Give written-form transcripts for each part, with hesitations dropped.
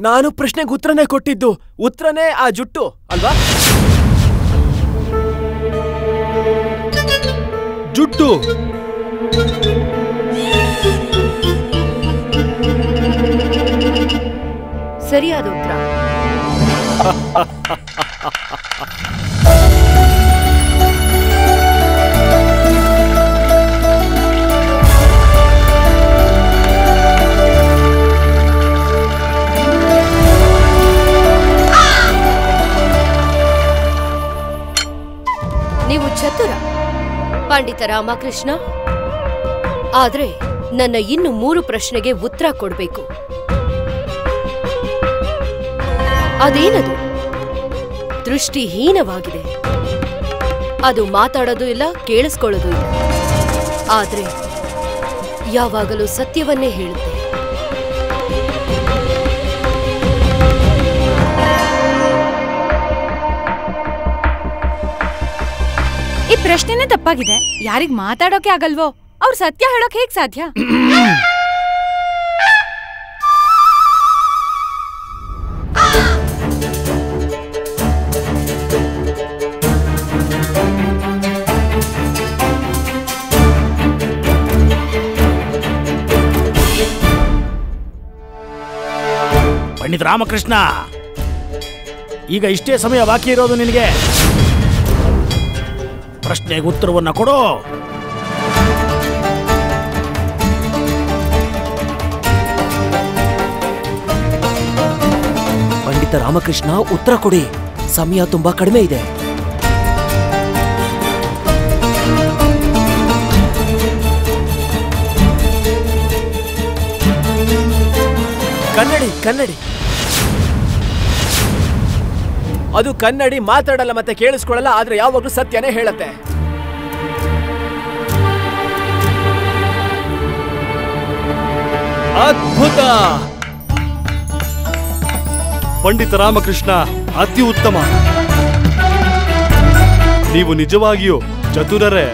ನಾನು ಪ್ರಶ್ನೆಗೆ ಉತ್ತರನೇ ಕೊಟ್ಟಿದ್ದು. ಉತ್ತರನೇ ಆ ಜುಟ್ಟು ಅಲ್ವಾ? ಜುಟ್ಟು ಸರಿಯಾದ ಉತ್ತರ. ನೀವು ಚತುರ ಪಂಡಿತ ರಾಮಕೃಷ್ಣ. ಆದ್ರೆ ನನ್ನ ಇನ್ನು 3 ಪ್ರಶ್ನೆಗೆ ಉತ್ತರ ಕೊಡ್ಬೇಕು. ಅದೇನದು? ದೃಷ್ಟಿಹೀನವಾಗಿದೆ. ಅದು ಮಾತಾಡೋದು ಇಲ್ಲ, ಕೇಳಿಸ್ಕೊಳ್ಳೋದು ಇಲ್ಲ. ಆದ್ರೆ ಯಾವಾಗಲೂ ಸತ್ಯವನ್ನೇ ಹೇಳುತ್ತೆ. ಈ ಪ್ರಶ್ನೆನೇ ತಪ್ಪಾಗಿದೆ. ಯಾರಿಗ್ ಮಾತಾಡೋಕೆ ಆಗಲ್ವೋ ಅವ್ರು ಸತ್ಯ ಹೇಳೋಕೆ ಹೇಗ್ ಸಾಧ್ಯ? ಪಂಡಿತ ರಾಮಕೃಷ್ಣ, ಈಗ ಇಷ್ಟೇ ಸಮಯ ಬಾಕಿ ಇರೋದು ನಿನಗೆ. ಪ್ರಶ್ನೆಗೆ ಉತ್ತರವನ್ನ ಕೊಡು. ಪಂಡಿತ ರಾಮಕೃಷ್ಣ, ಉತ್ತರ ಕೊಡಿ. ಸಮಯ ತುಂಬಾ ಕಡಿಮೆ ಇದೆ. ಕನ್ನಡಿ ಕನ್ನಡಿ ಅದು ಕನ್ನಡಿ. ಮಾತಾಡಲ್ಲ ಮತ್ತೆ ಕೇಳಿಸ್ಕೊಳ್ಳಲ್ಲ, ಆದ್ರೆ ಯಾವಾಗ್ಲೂ ಸತ್ಯನೇ ಹೇಳತ್ತೆ. ಅದ್ಭುತ ಪಂಡಿತ ರಾಮಕೃಷ್ಣ, ಅತಿ ಉತ್ತಮ. ನೀವು ನಿಜವಾಗಿಯೂ ಚತುರರೇ.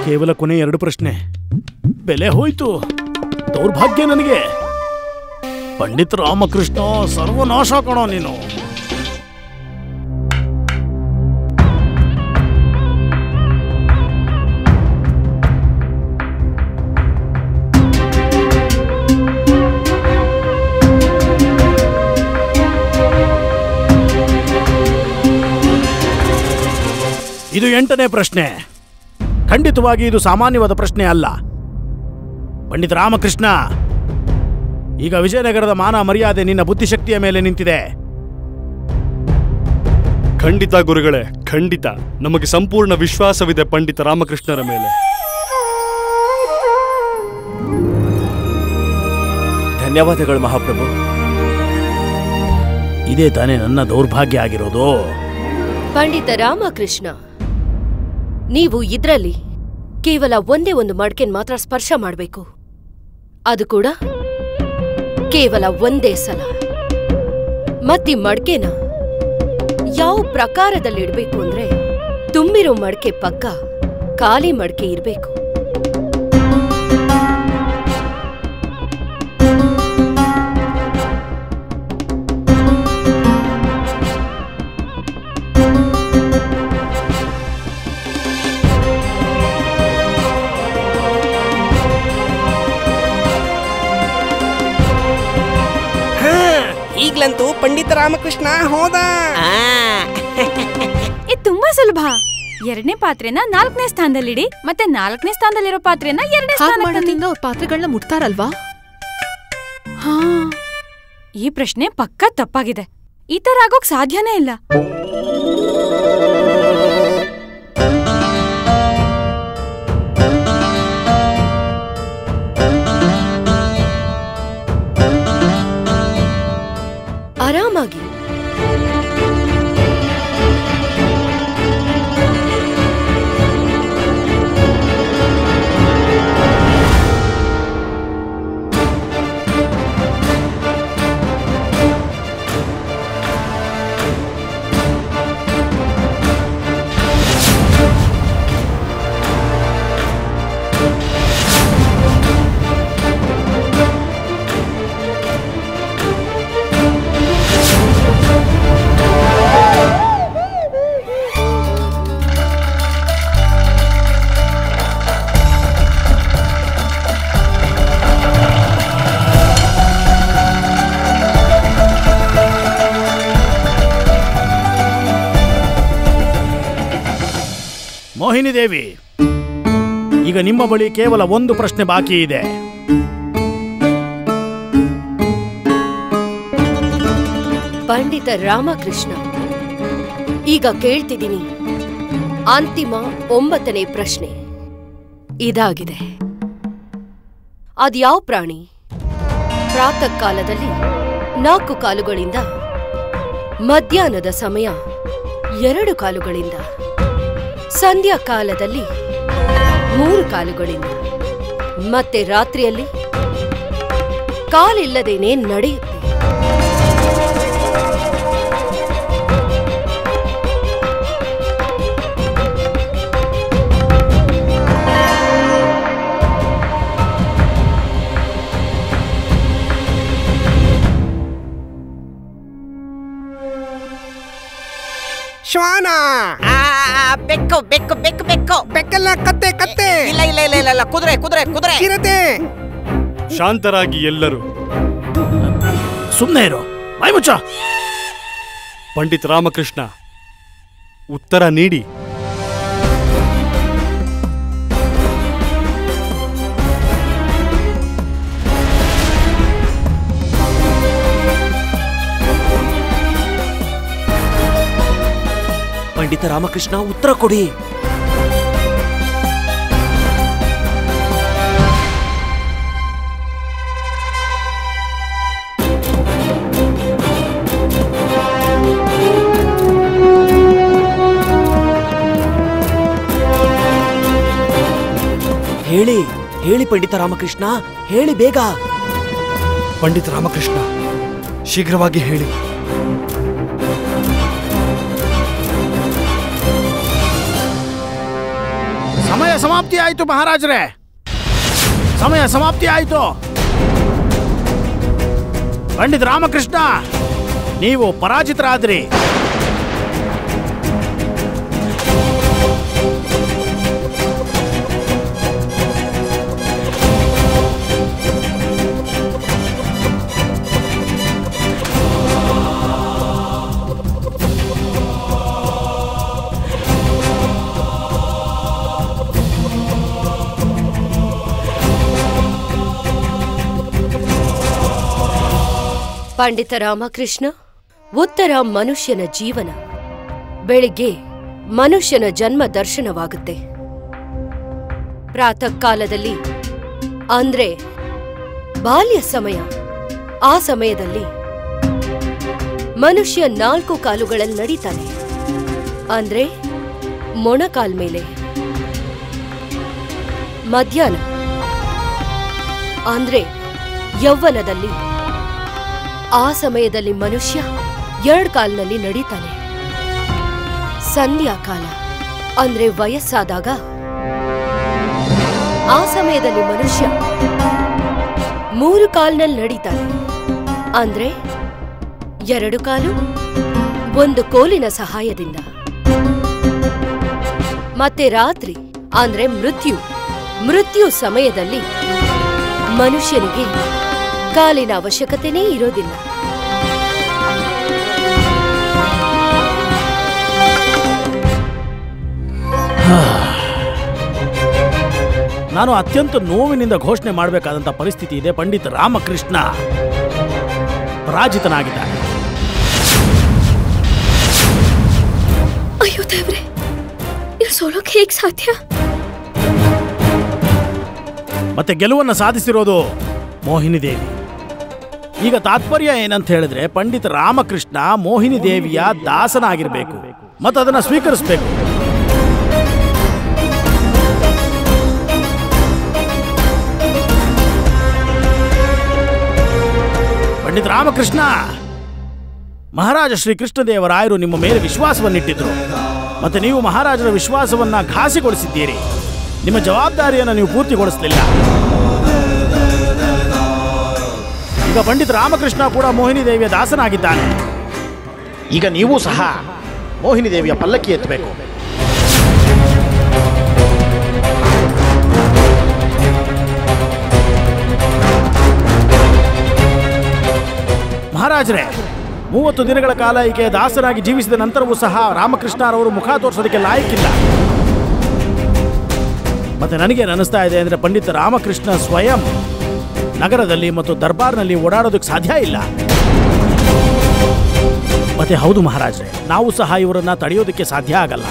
ಕೇವಲ ಕೊನೆ 2 ಪ್ರಶ್ನೆ, ಬೆಲೆ ಹೋಯ್ತು. ದೌರ್ಭಾಗ್ಯ ನನಗೆ. ಪಂಡಿತ ರಾಮಕೃಷ್ಣ, ಸರ್ವನಾಶ ಕಣೋ ನೀನು. ಇದು 8ನೇ ಪ್ರಶ್ನೆ. ಖಂಡಿತವಾಗಿ ಇದು ಸಾಮಾನ್ಯವಾದ ಪ್ರಶ್ನೆ ಅಲ್ಲ. ಪಂಡಿತ ರಾಮಕೃಷ್ಣ, ಈಗ ವಿಜಯನಗರದ ಮಾನ ಮರ್ಯಾದೆ ನಿನ್ನ ಬುದ್ಧಿಶಕ್ತಿಯ ಮೇಲೆ ನಿಂತಿದೆ. ಖಂಡಿತ ಗುರುಗಳೇ, ಖಂಡಿತ. ನಮಗೆ ಸಂಪೂರ್ಣ ವಿಶ್ವಾಸವಿದೆ ಪಂಡಿತ ರಾಮಕೃಷ್ಣರ ಮೇಲೆ. ಧನ್ಯವಾದಗಳು ಮಹಾಪ್ರಭು. ಇದೇ ತಾನೇ ನನ್ನ ದೌರ್ಭಾಗ್ಯ ಆಗಿರೋದು. ಪಂಡಿತ ರಾಮಕೃಷ್ಣ, ನೀವು ಇದ್ರಲ್ಲಿ ಕೇವಲ ಒಂದೇ ಒಂದು ಮಡ್ಕೆನ್ ಮಾತ್ರ ಸ್ಪರ್ಶ ಮಾಡಬೇಕು. ಅದು ಕೂಡ ಕೇವಲ ಒಂದೇ ಸಲ. ಮತ್ತಿ ಮಡ್ಕೆನ ಯಾವ ಪ್ರಕಾರದಲ್ಲಿಡ್ಬೇಕು ಅಂದ್ರೆ, ತುಂಬಿರೋ ಮಡ್ಕೆ ಪಕ್ಕ ಖಾಲಿ ಮಡ್ಕೆ ಇರಬೇಕು. ಈಗ್ಲಂತೂ ಪಂಡಿತ ರಾಮಕೃಷ್ಣ ಹೋದ. ಇದು ತುಂಬಾ ಸುಲಭ. 2ನೇ ಪಾತ್ರೆನ 4ನೇ ಸ್ಥಾನದಲ್ಲಿಡಿ, ಮತ್ತೆ 4ನೇ ಸ್ಥಾನದಲ್ಲಿರೋ ಪಾತ್ರೆನ 2ನೇ ಸ್ಥಾನದಲ್ಲಿ. ಅವ್ರ ಪಾತ್ರೆಗಳನ್ನ ಮುಟ್ತಾರಲ್ವಾ? ಹಾ, ಈ ಪ್ರಶ್ನೆ ಪಕ್ಕ ತಪ್ಪಾಗಿದೆ. ಈ ತರ ಆಗೋಕ್ ಸಾಧ್ಯನೇ ಇಲ್ಲ. ಆರಾಮಾಗಿ. ಮೋಹಿನಿ ದೇವಿ, ಈಗ ನಿಮ್ಮ ಬಳಿ ಕೇವಲ ಒಂದು ಪ್ರಶ್ನೆ ಬಾಕಿ ಇದೆ. ಪಂಡಿತ ರಾಮಕೃಷ್ಣ, ಈಗ ಕೇಳ್ತಿದ್ದೀನಿ ಅಂತಿಮ 9ನೇ ಪ್ರಶ್ನೆ. ಇದಾಗಿದೆ. ಅದ್ಯಾವ ಪ್ರಾಣಿ ಪ್ರಾತಃ ಕಾಲದಲ್ಲಿ 4 ಕಾಲುಗಳಿಂದ, ಮಧ್ಯಾಹ್ನದ ಸಮಯ 2 ಕಾಲುಗಳಿಂದ, ಸಂಧ್ಯಾ ಕಾಲದಲ್ಲಿ 3 ಕಾಲುಗಳಿಂದ, ಮತ್ತೆ ರಾತ್ರಿಯಲ್ಲಿ ಕಾಲಿಲ್ಲದೇನೆ ನಡೆಯುತ್ತೆ? ಶ್ವಾನ. ಬೆಕ್ಕು ಬೆಕ್ಕು ಬೆಕ್ಕು ಬೆಕ್ಕು ಬೆಕ್ಕಲ್ಲ, ಕತ್ತೆ ಕತ್ತೆ. ಇಲ್ಲ ಇಲ್ಲ ಇಲ್ಲ ಇಲ್ಲ ಇಲ್ಲ, ಕುದುರೆ ಕುದುರೆ ಕುದುರೆ. ಚಿರತೆ. ಶಾಂತರಾಗಿ ಎಲ್ಲರೂ. ಸುಮ್ಮನೆ ಇರು, ಬಾಯಿ ಮುಚ್ಚ. ಪಂಡಿತ್ ರಾಮಕೃಷ್ಣ, ಉತ್ತರ ನೀಡಿ. ಪಂಡಿತ ರಾಮಕೃಷ್ಣ, ಉತ್ತರ ಕೊಡಿ. ಹೇಳಿ ಹೇಳಿ ಪಂಡಿತ ರಾಮಕೃಷ್ಣ, ಹೇಳಿ ಬೇಗ. ಪಂಡಿತ್ ರಾಮಕೃಷ್ಣ, ಶೀಘ್ರವಾಗಿ ಹೇಳಿ. ಸಮಯ ಸಮಾಪ್ತಿ ಆಯಿತು ಮಹಾರಾಜರೇ, ಸಮಯ ಸಮಾಪ್ತಿ ಆಯಿತು. ಪಂಡಿತ್ ರಾಮಕೃಷ್ಣ, ನೀವು ಪರಾಜಿತರಾದ್ರಿ. ಪಂಡಿತ ರಾಮಕೃಷ್ಣ, ಉತ್ತರ ಮನುಷ್ಯನ ಜೀವನ. ಬೆಳಿಗ್ಗೆ ಮನುಷ್ಯನ ಜನ್ಮ ದರ್ಶನವಾಗುತ್ತೆ. ಪ್ರಾತಃ ಕಾಲದಲ್ಲಿ ಅಂದ್ರೆ ಬಾಲ್ಯ ಸಮಯ, ಆ ಸಮಯದಲ್ಲಿ ಮನುಷ್ಯ 4 ಕಾಲುಗಳಲ್ಲಿ ನಡೀತಾನೆ, ಅಂದ್ರೆ ಮೊಣಕಾಲ್ ಮೇಲೆ. ಮಧ್ಯಾಹ್ನ ಅಂದ್ರೆ ಯೌವನದಲ್ಲಿ, ಆ ಸಮಯದಲ್ಲಿ ಮನುಷ್ಯ 2 ಕಾಲಿನಲ್ಲಿ ನಡೀತಾನೆ. ಸಂಧ್ಯಾಕಾಲ ಅಂದ್ರೆ ವಯಸ್ಸಾದಾಗ, ಆ ಸಮಯದಲ್ಲಿ ಮನುಷ್ಯ 3 ಕಾಲಿನಲ್ಲಿ ನಡೀತಾನೆ, ಅಂದ್ರೆ 2 ಕಾಲು 1 ಕೋಲಿನ ಸಹಾಯದಿಂದ. ಮತ್ತೆ ರಾತ್ರಿ ಅಂದ್ರೆ ಮೃತ್ಯು ಸಮಯದಲ್ಲಿ ಮನುಷ್ಯನಿಗೆ ಕಾಲಿನ ಅವಶ್ಯಕತೆನೇ ಇರೋದಿಲ್ಲ. ನಾನು ಅತ್ಯಂತ ನೋವಿನಿಂದ ಘೋಷಣೆ ಮಾಡಬೇಕಾದಂತ ಪರಿಸ್ಥಿತಿ ಇದೆ. ಪಂಡಿತ್ ರಾಮಕೃಷ್ಣ ಪರಾಜಿತನಾಗಿದ್ದಾನೆ. ಅಯ್ಯೋ ದೇವ್ರೆ, ಇದು ಸೋಲೋಕೆ ಹೇಗೆ ಸಾಧ್ಯ? ಮತ್ತೆ ಗೆಲುವನ್ನು ಸಾಧಿಸಿರೋದು ಮೋಹಿನಿ ದೇವಿ. ಈಗ ತಾತ್ಪರ್ಯ ಏನಂತ ಹೇಳಿದ್ರೆ, ಪಂಡಿತ ರಾಮಕೃಷ್ಣ ಮೋಹಿನಿ ದೇವಿಯ ದಾಸನಾಗಿರ್ಬೇಕು ಮತ್ತು ಅದನ್ನ ಸ್ವೀಕರಿಸಬೇಕು. ಪಂಡಿತ ರಾಮಕೃಷ್ಣ, ಮಹಾರಾಜ ಶ್ರೀ ಕೃಷ್ಣದೇವರಾಯರು ನಿಮ್ಮ ಮೇಲೆ ವಿಶ್ವಾಸವನ್ನಿಟ್ಟಿದ್ರು, ಮತ್ತೆ ನೀವು ಮಹಾರಾಜರ ವಿಶ್ವಾಸವನ್ನ ಘಾಸಿಗೊಳಿಸಿದ್ದೀರಿ. ನಿಮ್ಮ ಜವಾಬ್ದಾರಿಯನ್ನು ನೀವು ಪೂರ್ತಿಗೊಳಿಸಲಿಲ್ಲ. ಈಗ ಪಂಡಿತ ರಾಮಕೃಷ್ಣ ಕೂಡ ಮೋಹಿನಿ ದೇವಿಯ ದಾಸನಾಗಿದ್ದಾನೆ. ಈಗ ನೀವು ಸಹ ಮೋಹಿನಿ ದೇವಿಯ ಪಲ್ಲಕ್ಕಿ ಎತ್ತಬೇಕು. ಮಹಾರಾಜರೇ, 30 ದಿನಗಳ ಕಾಲ ಈಕೆ ದಾಸನಾಗಿ ಜೀವಿಸಿದ ನಂತರವೂ ಸಹ ರಾಮಕೃಷ್ಣರವರು ಮುಖ ತೋರಿಸೋದಕ್ಕೆ ಲಾಯಕ್ಕಿಲ್ಲ. ಮತ್ತೆ ನನಗೇನು ಅನಿಸ್ತಾ ಇದೆ ಅಂದರೆ ಪಂಡಿತ ರಾಮಕೃಷ್ಣ ಸ್ವಯಂ ನಗರದಲ್ಲಿ ಮತ್ತು ದರ್ಬಾರ್ನಲ್ಲಿ ಓಡಾಡೋದಕ್ಕೆ ಸಾಧ್ಯ ಇಲ್ಲ. ಮತ್ತೆ ಹೌದು ಮಹಾರಾಜರೇ, ನಾವು ಸಹ ಇವರನ್ನ ತಡೆಯೋದಕ್ಕೆ ಸಾಧ್ಯ ಆಗಲ್ಲ.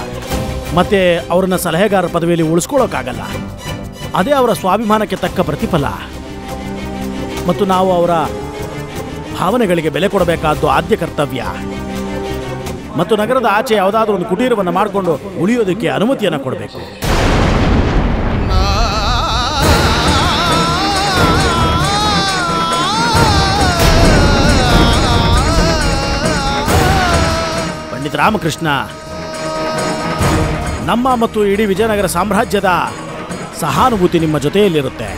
ಮತ್ತೆ ಅವರನ್ನ ಸಲಹೆಗಾರ ಪದವಿಯಲ್ಲಿ ಉಳಿಸ್ಕೊಳ್ಳೋಕ್ಕಾಗಲ್ಲ. ಅದೇ ಅವರ ಸ್ವಾಭಿಮಾನಕ್ಕೆ ತಕ್ಕ ಪ್ರತಿಫಲ. ಮತ್ತು ನಾವು ಅವರ ಭಾವನೆಗಳಿಗೆ ಬೆಲೆ ಕೊಡಬೇಕಾದ್ದು ಆದ್ಯ ಕರ್ತವ್ಯ. ಮತ್ತು ನಗರದ ಆಚೆ ಯಾವುದಾದ್ರೂ ಒಂದು ಕುಟೀರವನ್ನು ಮಾಡಿಕೊಂಡು ಉಳಿಯೋದಕ್ಕೆ ಅನುಮತಿಯನ್ನು ಕೊಡಬೇಕು. ಪಂಡಿತ ರಾಮಕೃಷ್ಣ, ನಮ್ಮ ಮತ್ತು ಇಡೀ ವಿಜಯನಗರ ಸಾಮ್ರಾಜ್ಯದ ಸಹಾನುಭೂತಿ ನಿಮ್ಮ ಜೊತೆಯಲ್ಲಿರುತ್ತೆ.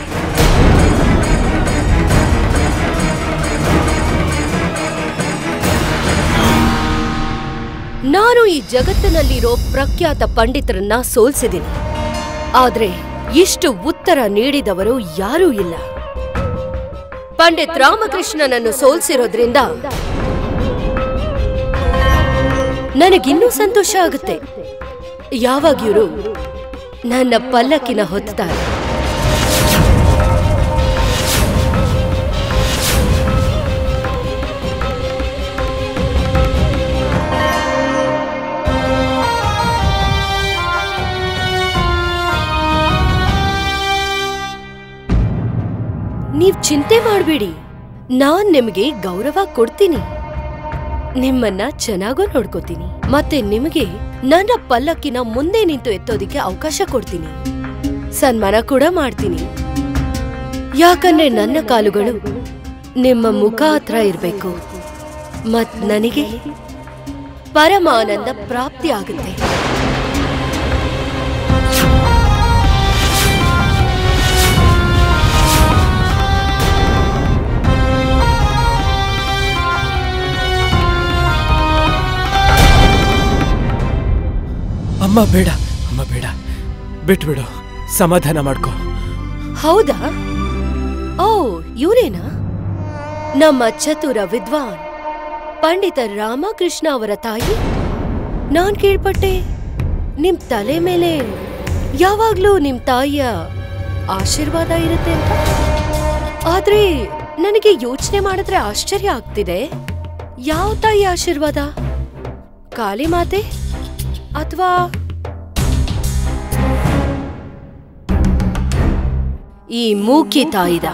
ನಾನು ಈ ಜಗತ್ತಿನಲ್ಲಿರೋ ಪ್ರಖ್ಯಾತ ಪಂಡಿತರನ್ನ ಸೋಲ್ಸಿದ್ದೀನಿ, ಆದ್ರೆ ಇಷ್ಟು ಉತ್ತರ ನೀಡಿದವರು ಯಾರೂ ಇಲ್ಲ. ಪಂಡಿತ್ ರಾಮಕೃಷ್ಣನನ್ನು ಸೋಲ್ಸಿರೋದ್ರಿಂದ ನನಗಿನ್ನೂ ಸಂತೋಷ ಆಗುತ್ತೆ. ಯಾವಾಗ ಇವರು ನನ್ನ ಪಲ್ಲಕ್ಕಿನ ಹೊತ್ತಾರೆ. ನೀವ್ ಚಿಂತೆ ಮಾಡಬೇಡಿ, ನಾನ್ ನಿಮಗೆ ಗೌರವ ಕೊಡ್ತೀನಿ, ನಿಮ್ಮನ್ನ ಚೆನ್ನಾಗೂ ನೋಡ್ಕೋತೀನಿ, ಮತ್ತೆ ನಿಮಗೆ ನನ್ನ ಪಲ್ಲಕ್ಕಿನ ಮುಂದೆ ನಿಂತು ಎತ್ತೋದಿಕ್ಕೆ ಅವಕಾಶ ಕೊಡ್ತೀನಿ, ಸನ್ಮಾನ ಕೂಡ ಮಾಡ್ತೀನಿ. ಯಾಕಂದ್ರೆ ನನ್ನ ಕಾಲುಗಳು ನಿಮ್ಮ ಮುಖ ಹತ್ರ ಇರ್ಬೇಕು, ಮತ್ ನನಗೆ ಪರಮಾನಂದ ಪ್ರಾಪ್ತಿ ಆಗುತ್ತೆ. ಅಮ್ಮ ಬೇಡ, ಅಮ್ಮ ಬೇಡ, ಬಿಟ್ಬಿಡು, ಸಮಾಧಾನ ಮಾಡ್ಕೊ. ಹೌದಾ? ಓ, ಇವರೇನಾ ನಮ್ಮ ಚತುರ ವಿದ್ವಾನ್ ಪಂಡಿತ ರಾಮಕೃಷ್ಣ ಅವರ ತಾಯಿ? ನಾನ್ ಕೇಳ್ಪಟ್ಟೆ ನಿಮ್ ತಲೆ ಮೇಲೆ ಯಾವಾಗ್ಲೂ ನಿಮ್ ತಾಯಿಯ ಆಶೀರ್ವಾದ ಇರುತ್ತೆ ಅಂತ. ಆದ್ರೆ ನನಗೆ ಯೋಚನೆ ಮಾಡಿದ್ರೆ ಆಶ್ಚರ್ಯ ಆಗ್ತಿದೆ. ಯಾವ ತಾಯಿ ಆಶೀರ್ವಾದ? ಕಾಳಿ ಮಾತೆ ಅಥವಾ ಈ ಮೂಕಿ ತಾಯಿದ?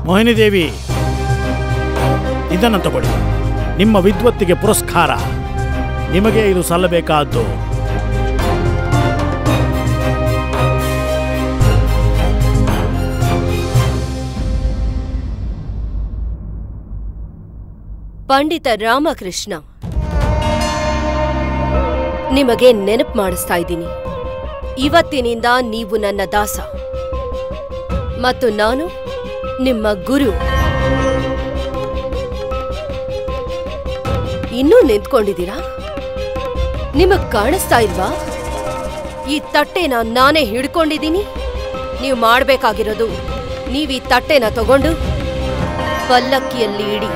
ಮೋಹಿನಿ ದೇವಿ, ಇದನ್ನು ತಗೊಳ್ಳಿ, ನಿಮ್ಮ ವಿದ್ವತ್ತಿಗೆ ಪುರಸ್ಕಾರ. ನಿಮಗೆ ಇದು ಸಲ್ಲಬೇಕಾದ್ದು. ಪಂಡಿತ ರಾಮಕೃಷ್ಣ, ನಿಮಗೆ ನೆನಪು ಮಾಡಿಸ್ತಾ ಇದ್ದೀನಿ, ಇವತ್ತಿನಿಂದ ನೀವು ನನ್ನ ದಾಸ ಮತ್ತು ನಾನು ನಿಮ್ಮ ಗುರು. ಇನ್ನೂ ನಿಂತ್ಕೊಂಡಿದ್ದೀರಾ? ನಿಮಗ್ ಕಾಣಿಸ್ತಾ ಇಲ್ವಾ? ಈ ತಟ್ಟೆನ ನಾನೇ ಹಿಡ್ಕೊಂಡಿದ್ದೀನಿ. ನೀವು ಮಾಡ್ಬೇಕಾಗಿರೋದು, ನೀವು ಈ ತಟ್ಟೆನ ತಗೊಂಡು ಪಲ್ಲಕ್ಕಿಯಲ್ಲಿ ಇಡಿ.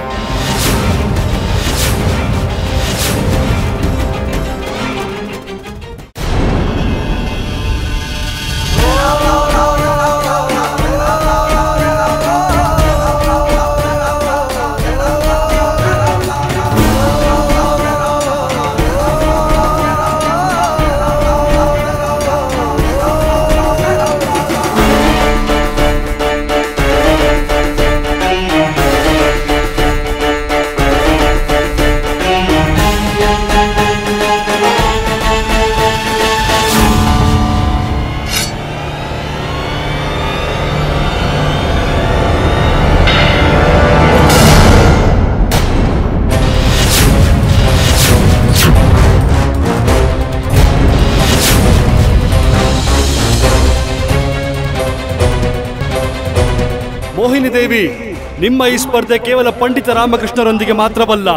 ಮೋಹಿನಿ ದೇವಿ, ನಿಮ್ಮ ಈ ಸ್ಪರ್ಧೆ ಕೇವಲ ಪಂಡಿತ ರಾಮಕೃಷ್ಣರೊಂದಿಗೆ ಮಾತ್ರವಲ್ಲ,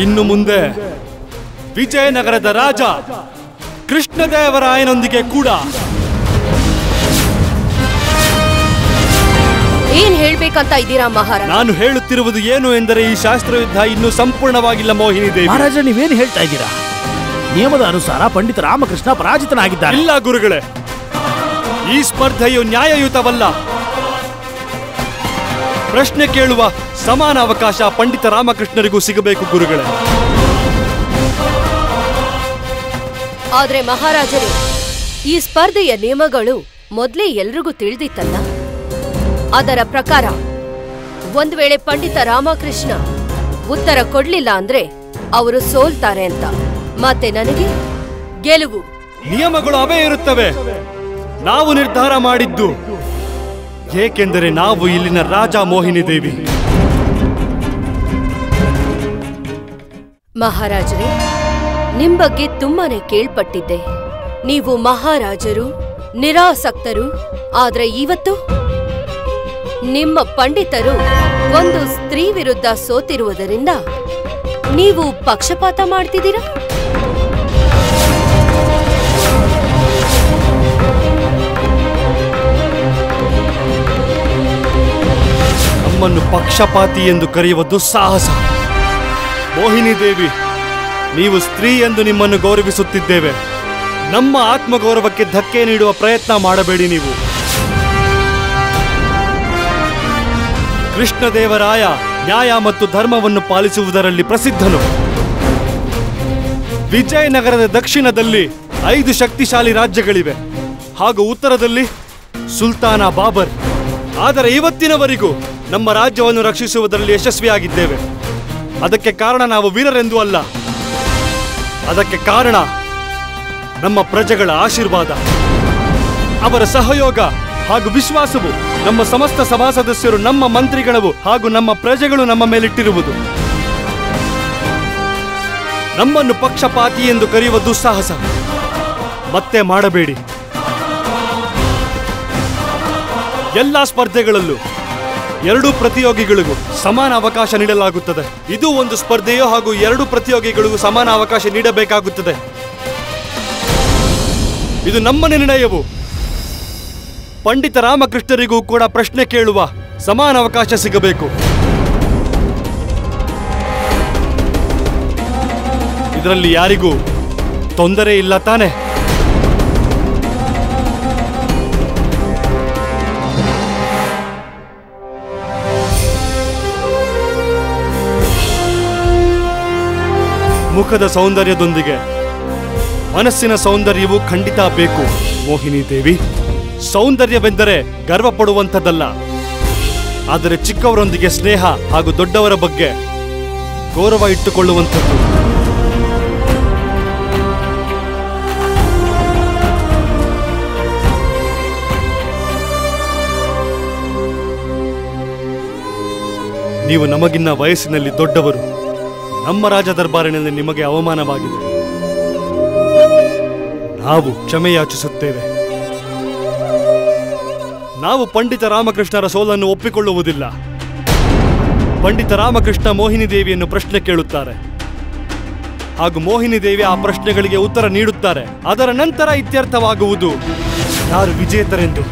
ಇನ್ನು ಮುಂದೆ ವಿಜಯನಗರದ ರಾಜ ಕೃಷ್ಣದೇವರಾಯನೊಂದಿಗೆ ಕೂಡ. ಏನ್ ಹೇಳ್ಬೇಕಂತ ಇದ್ದೀರಾ ಮಹಾರಾಜ? ನಾನು ಹೇಳುತ್ತಿರುವುದು ಏನು ಎಂದರೆ ಈ ಶಾಸ್ತ್ರಯುದ್ಧ ಇನ್ನೂ ಸಂಪೂರ್ಣವಾಗಿಲ್ಲ ಮೋಹಿನಿ ದೇವಿ. ಮಹಾರಾಜ, ನೀವೇನು ಹೇಳ್ತಾ ಇದ್ದೀರಾ? ನಿಯಮದ ಅನುಸಾರ ಪಂಡಿತ ರಾಮಕೃಷ್ಣ ಪರಾಜಿತನಾಗಿದ್ದಾರೆ. ಇಲ್ಲ ಗುರುಗಳೇ, ಈ ಸ್ಪರ್ಧೆಯು ನ್ಯಾಯಯುತವಲ್ಲ. ಪ್ರಶ್ನೆ ಕೇಳುವ ಸಮಾನ ಅವಕಾಶ ಪಂಡಿತ ರಾಮಕೃಷ್ಣರಿಗೂ ಸಿಗಬೇಕು ಗುರುಗಳೇ. ಆದ್ರೆ ಮಹಾರಾಜರೇ, ಈ ಸ್ಪರ್ಧೆಯ ನಿಯಮಗಳು ಮೊದಲೇ ಎಲ್ರಿಗೂ ತಿಳಿದಿತ್ತಲ್ಲ. ಅದರ ಪ್ರಕಾರ ಒಂದ್ ವೇಳೆ ಪಂಡಿತ ರಾಮಕೃಷ್ಣ ಉತ್ತರ ಕೊಡ್ಲಿಲ್ಲ ಅಂದ್ರೆ ಅವರು ಸೋಲ್ತಾರೆ ಅಂತ. ಮತ್ತೆ ನನಗೆ ಗೆಲುವು. ನಿಯಮಗಳು ಅವೇ ಇರುತ್ತವೆ. ನಾವು ನಿರ್ಧಾರ ಮಾಡಿದ್ದು, ಏಕೆಂದರೆ ನಾವು ಇಲ್ಲಿನ ರಾಜ ಮೋಹಿನಿ ದೇವಿ. ಮಹಾರಾಜರೇ, ನಿಮ್ ಬಗ್ಗೆ ತುಂಬಾನೇ ಕೇಳ್ಪಟ್ಟಿದ್ದೆ. ನೀವು ಮಹಾರಾಜರು, ನಿರಾಸಕ್ತರು. ಆದ್ರೆ ಇವತ್ತು ನಿಮ್ಮ ಪಂಡಿತರು ಒಂದು ಸ್ತ್ರೀ ವಿರುದ್ಧ ಸೋತಿರುವುದರಿಂದ ನೀವು ಪಕ್ಷಪಾತ ಮಾಡ್ತಿದ್ದೀರಾ? ನಮ್ಮನ್ನು ಪಕ್ಷಪಾತಿ ಎಂದು ಕರೆಯುವುದು ಸಾಹಸ. ಮೋಹಿನಿ ದೇವಿ, ನೀವು ಸ್ತ್ರೀ ಎಂದು ನಿಮ್ಮನ್ನು ಗೌರವಿಸುತ್ತಿದ್ದೇವೆ. ನಮ್ಮ ಆತ್ಮಗೌರವಕ್ಕೆ ಧಕ್ಕೆ ನೀಡುವ ಪ್ರಯತ್ನ ಮಾಡಬೇಡಿ ನೀವು. ಕೃಷ್ಣದೇವರಾಯ ನ್ಯಾಯ ಮತ್ತು ಧರ್ಮವನ್ನು ಪಾಲಿಸುವುದರಲ್ಲಿ ಪ್ರಸಿದ್ಧನು. ವಿಜಯನಗರದ ದಕ್ಷಿಣದಲ್ಲಿ 5 ಶಕ್ತಿಶಾಲಿ ರಾಜ್ಯಗಳಿವೆ ಹಾಗೂ ಉತ್ತರದಲ್ಲಿ ಸುಲ್ತಾನ ಬಾಬರ್. ಆದರೆ ಇವತ್ತಿನವರೆಗೂ ನಮ್ಮ ರಾಜ್ಯವನ್ನು ರಕ್ಷಿಸುವುದರಲ್ಲಿ ಯಶಸ್ವಿಯಾಗಿದ್ದೇವೆ. ಅದಕ್ಕೆ ಕಾರಣ ನಾವು ವೀರರೆಂದೂ ಅಲ್ಲ. ಅದಕ್ಕೆ ಕಾರಣ ನಮ್ಮ ಪ್ರಜೆಗಳ ಆಶೀರ್ವಾದ, ಅವರ ಸಹಯೋಗ ಹಾಗೂ ವಿಶ್ವಾಸವು. ನಮ್ಮ ಸಮಸ್ತ ಸಭಾ ಸದಸ್ಯರು, ನಮ್ಮ ಮಂತ್ರಿಗಳು ಹಾಗೂ ನಮ್ಮ ಪ್ರಜೆಗಳು ನಮ್ಮ ಮೇಲಿಟ್ಟಿರುವುದು. ನಮ್ಮನ್ನು ಪಕ್ಷಪಾತಿ ಎಂದು ಕರೆಯುವ ದುಸ್ಸಾಹಸ ಮತ್ತೆ ಮಾಡಬೇಡಿ. ಎಲ್ಲಾ ಸ್ಪರ್ಧೆಗಳಲ್ಲೂ 2 ಪ್ರತಿಯೋಗಿಗಳಿಗೂ ಸಮಾನ ಅವಕಾಶ ನೀಡಲಾಗುತ್ತದೆ. ಇದು ಒಂದು ಸ್ಪರ್ಧೆಯೋ ಹಾಗೂ 2 ಪ್ರತಿಯೋಗಿಗಳಿಗೂ ಸಮಾನ ಅವಕಾಶ ನೀಡಬೇಕಾಗುತ್ತದೆ. ಇದು ನಮ್ಮ ನಿರ್ಣಯವು. ಪಂಡಿತ ರಾಮಕೃಷ್ಣರಿಗೂ ಕೂಡ ಪ್ರಶ್ನೆ ಕೇಳುವ ಸಮಾನ ಅವಕಾಶ ಸಿಗಬೇಕು. ಇದರಲ್ಲಿ ಯಾರಿಗೂ ತೊಂದರೆ ಇಲ್ಲ ತಾನೆ? ಮುಖದ ಸೌಂದರ್ಯದೊಂದಿಗೆ ಮನಸ್ಸಿನ ಸೌಂದರ್ಯವೂ ಖಂಡಿತ ಬೇಕು ಮೋಹಿನಿ ದೇವಿ. ಸೌಂದರ್ಯವೆಂದರೆ ಗರ್ವ ಪಡುವಂಥದ್ದಲ್ಲ, ಆದರೆ ಚಿಕ್ಕವರೊಂದಿಗೆ ಸ್ನೇಹ ಹಾಗೂ ದೊಡ್ಡವರ ಬಗ್ಗೆ ಗೌರವ ಇಟ್ಟುಕೊಳ್ಳುವಂಥದ್ದು. ನೀವು ನಮಗಿನ್ನ ವಯಸ್ಸಿನಲ್ಲಿ ದೊಡ್ಡವರು. ನಮ್ಮ ರಾಜ ದರ್ಬಾರಿನಲ್ಲಿ ನಿಮಗೆ ಅವಮಾನವಾಗಿದೆ. ನಾವು ಕ್ಷಮೆ ಯಾಚಿಸುತ್ತೇವೆ. ನಾವು ಪಂಡಿತ ರಾಮಕೃಷ್ಣರ ಸೋಲನ್ನು ಒಪ್ಪಿಕೊಳ್ಳುವುದಿಲ್ಲ. ಪಂಡಿತ ರಾಮಕೃಷ್ಣ ಮೋಹಿನಿ ದೇವಿಯನ್ನು ಪ್ರಶ್ನೆ ಕೇಳುತ್ತಾರೆ ಹಾಗೂ ಮೋಹಿನಿ ದೇವಿ ಆ ಪ್ರಶ್ನೆಗಳಿಗೆ ಉತ್ತರ ನೀಡುತ್ತಾರೆ. ಅದರ ನಂತರ ಇತ್ಯರ್ಥವಾಗುವುದು ಯಾರು ವಿಜೇತರೆಂದು.